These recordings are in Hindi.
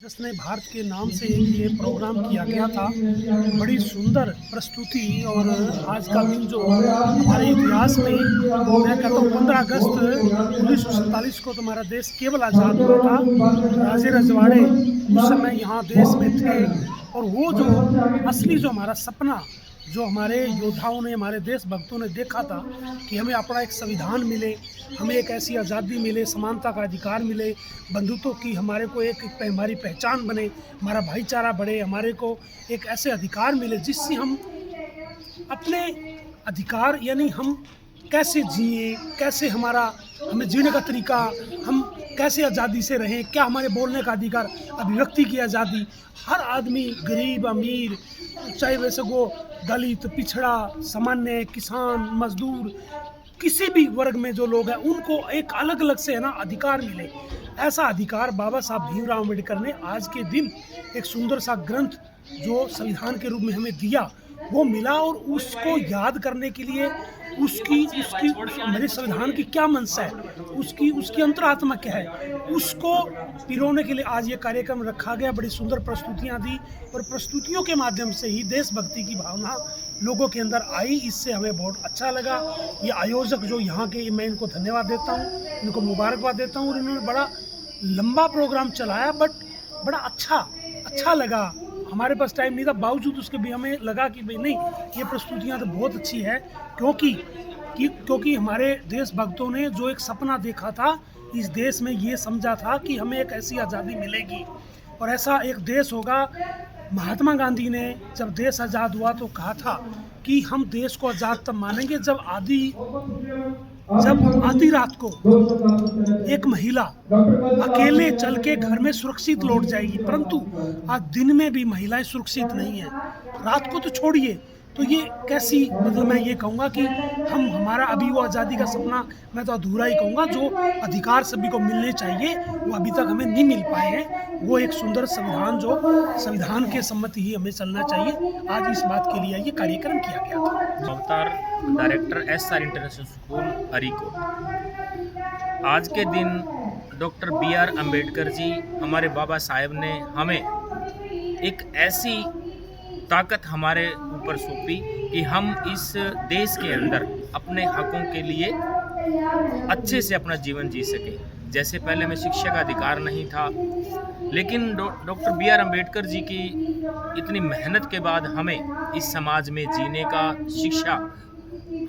जिसने भारत के नाम से एक ये प्रोग्राम किया गया था। बड़ी सुंदर प्रस्तुति और आज का दिन जो हमारे इतिहास में मैं कहता हूँ 15 अगस्त 1947 को तो हमारा देश केवल आज़ाद हुआ था। राजे रजवाड़े उस समय यहाँ देश में थे और वो जो असली जो हमारा सपना जो हमारे योद्धाओं ने, हमारे देशभक्तों ने देखा था कि हमें अपना एक संविधान मिले, हमें एक ऐसी आज़ादी मिले, समानता का अधिकार मिले, बंधुत्व की हमारे को एक हमारी पहचान बने, हमारा भाईचारा बढ़े, हमारे को एक ऐसे अधिकार मिले जिससे हम अपने अधिकार यानी हम कैसे जिए, कैसे हमारा हमें जीने का तरीका, हम कैसे आज़ादी से रहें, क्या हमारे बोलने का अधिकार, अभिव्यक्ति की आज़ादी, हर आदमी गरीब अमीर चाहे वैसे वो दलित पिछड़ा सामान्य किसान मजदूर किसी भी वर्ग में जो लोग हैं उनको एक अलग अलग से है ना अधिकार मिले। ऐसा अधिकार बाबा साहब भीमराव अम्बेडकर ने आज के दिन एक सुंदर सा ग्रंथ जो संविधान के रूप में हमें दिया वो मिला और उसको याद करने के लिए उसकी उसकी मेरे संविधान की क्या मंशा है, उसकी उसकी अंतरात्मा क्या है, उसको पिरोने के लिए आज ये कार्यक्रम रखा गया। बड़ी सुंदर प्रस्तुतियाँ दी और प्रस्तुतियों के माध्यम से ही देशभक्ति की भावना लोगों के अंदर आई। इससे हमें बहुत अच्छा लगा। ये आयोजक जो यहाँ के, मैं इनको धन्यवाद देता हूँ, इनको मुबारकबाद देता हूँ और इन्होंने बड़ा लंबा प्रोग्राम चलाया बट बड़ा अच्छा लगा। हमारे पास टाइम नहीं था, बावजूद उसके भी हमें लगा कि भाई नहीं, ये प्रस्तुतियाँ तो बहुत अच्छी है क्योंकि हमारे देशभक्तों ने जो एक सपना देखा था, इस देश में ये समझा था कि हमें एक ऐसी आज़ादी मिलेगी और ऐसा एक देश होगा। महात्मा गांधी ने जब देश आज़ाद हुआ तो कहा था कि हम देश को आज़ाद तब मानेंगे जब आधी रात को एक महिला अकेले चल के घर में सुरक्षित लौट जाएगी, परंतु आज दिन में भी महिलाएं सुरक्षित नहीं है, रात को तो छोड़िए। तो ये कैसी, मतलब मैं ये कहूँगा कि हम हमारा अभी वो आज़ादी का सपना मैं तो अधूरा ही कहूँगा, जो अधिकार सभी को मिलने चाहिए वो अभी तक हमें नहीं मिल पाए हैं। वो एक सुंदर संविधान जो संविधान के सम्मति ही हमें चलना चाहिए। आज इस बात के लिए ये कार्यक्रम किया गया था। अवतार डायरेक्टर SR इंटरनेशनल स्कूल अरीकोट। आज के दिन डॉक्टर BR अम्बेडकर जी हमारे बाबा साहेब ने हमें एक ऐसी ताकत हमारे ऊपर सौंपी कि हम इस देश के अंदर अपने हकों के लिए अच्छे से अपना जीवन जी सके। जैसे पहले में शिक्षा का अधिकार नहीं था, लेकिन डॉक्टर BR अम्बेडकर जी की इतनी मेहनत के बाद हमें इस समाज में जीने का, शिक्षा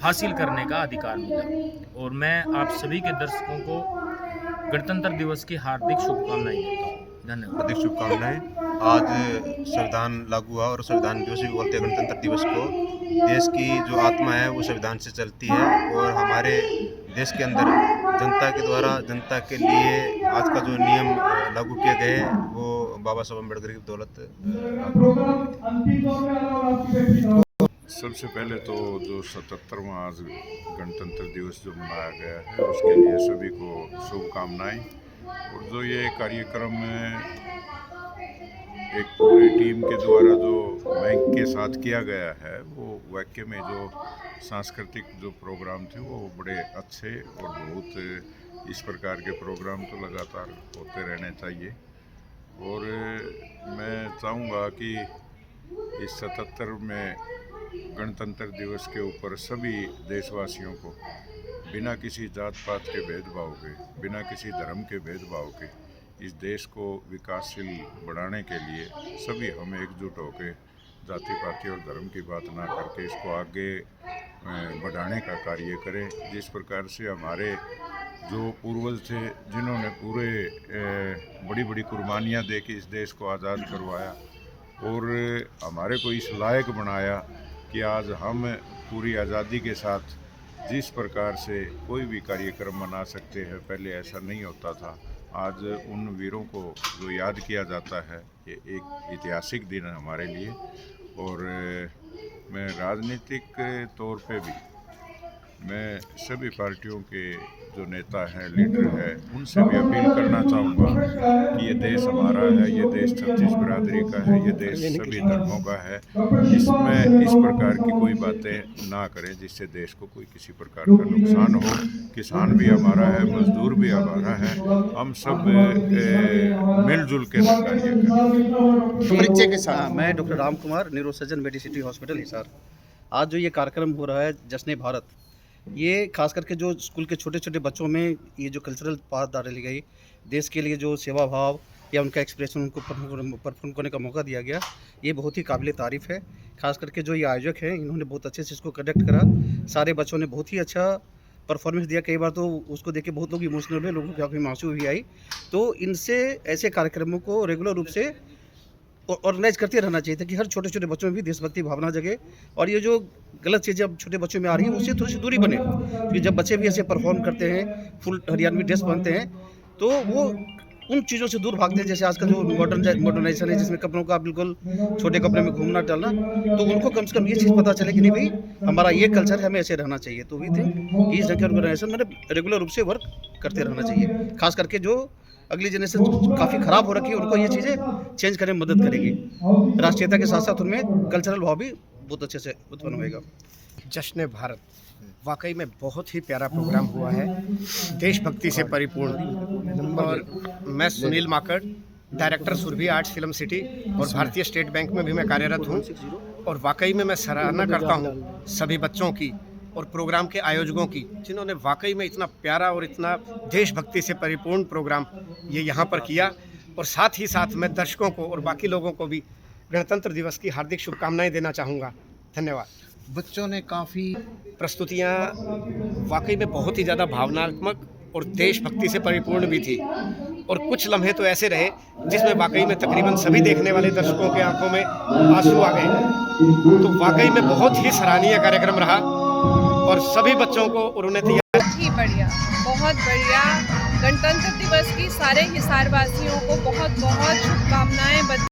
हासिल करने का अधिकार मिला। और मैं आप सभी के दर्शकों को गणतंत्र दिवस की हार्दिक शुभकामनाएं देता हूँ। धन्यवाद। हार्दिक शुभकामनाएं। आज संविधान लागू हुआ और संविधान दिवस भी बोलते हैं गणतंत्र दिवस को। देश की जो आत्मा है वो संविधान से चलती है और हमारे देश के अंदर जनता के द्वारा जनता के लिए आज का जो नियम लागू किए गए हैं वो बाबा साहब अम्बेडकर की बदौलत सबसे पहले तो जो 77वां आज गणतंत्र दिवस जो मनाया गया है उसके लिए सभी को शुभकामनाएं। और जो ये कार्यक्रम एक पूरी टीम के द्वारा जो बैंक के साथ किया गया है वो वाकई में जो सांस्कृतिक जो प्रोग्राम थे वो बड़े अच्छे और बहुत इस प्रकार के प्रोग्राम तो लगातार होते रहने चाहिए। और मैं चाहूँगा कि इस 77 में गणतंत्र दिवस के ऊपर सभी देशवासियों को बिना किसी जात पात के भेदभाव के, बिना किसी धर्म के भेदभाव के इस देश को विकासशील बढ़ाने के लिए सभी हम एकजुट होकर जाति पाति और धर्म की बात ना करके इसको आगे बढ़ाने का कार्य करें। जिस प्रकार से हमारे जो पूर्वज थे जिन्होंने पूरे बड़ी बड़ी कुर्बानियाँ दे के इस देश को आज़ाद करवाया और हमारे को इस लायक बनाया कि आज हम पूरी आज़ादी के साथ जिस प्रकार से कोई भी कार्यक्रम मना सकते हैं, पहले ऐसा नहीं होता था। आज उन वीरों को जो याद किया जाता है, ये एक ऐतिहासिक दिन है हमारे लिए। और मैं राजनीतिक तौर पे भी मैं सभी पार्टियों के जो नेता हैं, लीडर हैं, उनसे भी अपील करना चाहूँगा कि ये देश हमारा है, ये देश छत्तीस बिरादरी का है, ये देश सभी धर्मों का है। इसमें इस प्रकार की कोई बातें ना करें जिससे देश को कोई किसी प्रकार का नुकसान हो। किसान भी हमारा है, मजदूर भी हमारा है, हम सब मिलजुल के कार्य करें। परिचय के साथ मैं doctor Ram Kumar, neuro surgeon, Medicity hospital Hisar. आज जो ये कार्यक्रम हो रहा है जश्न भारत, ये खास करके जो स्कूल के छोटे छोटे बच्चों में ये जो कल्चरल पाठ डाली गई, देश के लिए जो सेवा भाव या उनका एक्सप्रेशन उनको परफॉर्म करने का मौका दिया गया, ये बहुत ही काबिल तारीफ़ है। खास करके जो ये आयोजक हैं, इन्होंने बहुत अच्छे से इसको कंडक्ट करा। सारे बच्चों ने बहुत ही अच्छा परफॉर्मेंस दिया। कई बार तो उसको देख के बहुत लोग इमोशनल हुए, लोगों की आँखों में आंसू भी आई। तो इनसे ऐसे कार्यक्रमों को रेगुलर रूप से ऑर्गेनाइज करते रहना चाहिए ताकि हर छोटे छोटे बच्चों में भी देशभक्ति भावना जगे। और ये जो गलत चीज़ें अब छोटे बच्चों में आ रही है, उससे थोड़ी सी दूरी बने। क्योंकि जब बच्चे भी ऐसे परफॉर्म करते हैं, फुल हरियाणवी ड्रेस पहनते हैं, तो वो उन चीज़ों से दूर भागते हैं। जैसे आजकल जो मॉडर्नाइजेशन है, जिसमें कपड़ों का बिल्कुल छोटे कपड़े में घूमना टहलना, तो उनको कम से कम ये चीज़ पता चले कि नहीं भाई, हमारा ये कल्चर है, हमें ऐसे रहना चाहिए। तो वी थिंक कि इस ऑर्गेनाइजेशन में रेगुलर रूप से वर्क करते रहना चाहिए। खास करके जो अगली जनरेशन काफ़ी ख़राब हो रखी है, उनको ये चीज़ें चेंज करने में मदद करेगी। राष्ट्रीयता के साथ साथ उनमें कल्चरल भाव भी बहुत अच्छे से उत्पन्न होएगा। जश्न भारत वाकई में बहुत ही प्यारा प्रोग्राम हुआ है, देशभक्ति से परिपूर्ण। और मैं Sunil Makad, director Surabhi arts film city और भारतीय स्टेट बैंक में भी मैं कार्यरत हूँ। और वाकई में मैं सराहना करता हूँ सभी बच्चों की और प्रोग्राम के आयोजकों की, जिन्होंने वाकई में इतना प्यारा और इतना देशभक्ति से परिपूर्ण प्रोग्राम ये यहाँ पर किया। और साथ ही साथ मैं दर्शकों को और बाकी लोगों को भी गणतंत्र दिवस की हार्दिक शुभकामनाएं देना चाहूँगा। धन्यवाद। बच्चों ने काफ़ी प्रस्तुतियाँ वाकई में बहुत ही ज़्यादा भावनात्मक और देशभक्ति से परिपूर्ण भी थी। और कुछ लम्हे तो ऐसे रहे जिसमें वाकई में तकरीबन सभी देखने वाले दर्शकों के आंखों में आंसू आ गए। तो वाकई में बहुत ही सराहनीय कार्यक्रम रहा और सभी बच्चों को उन्होंने बहुत ही बढ़िया, बहुत बढ़िया। गणतंत्र दिवस की सारे हिसारवासियों को बहुत बहुत शुभकामनाएं।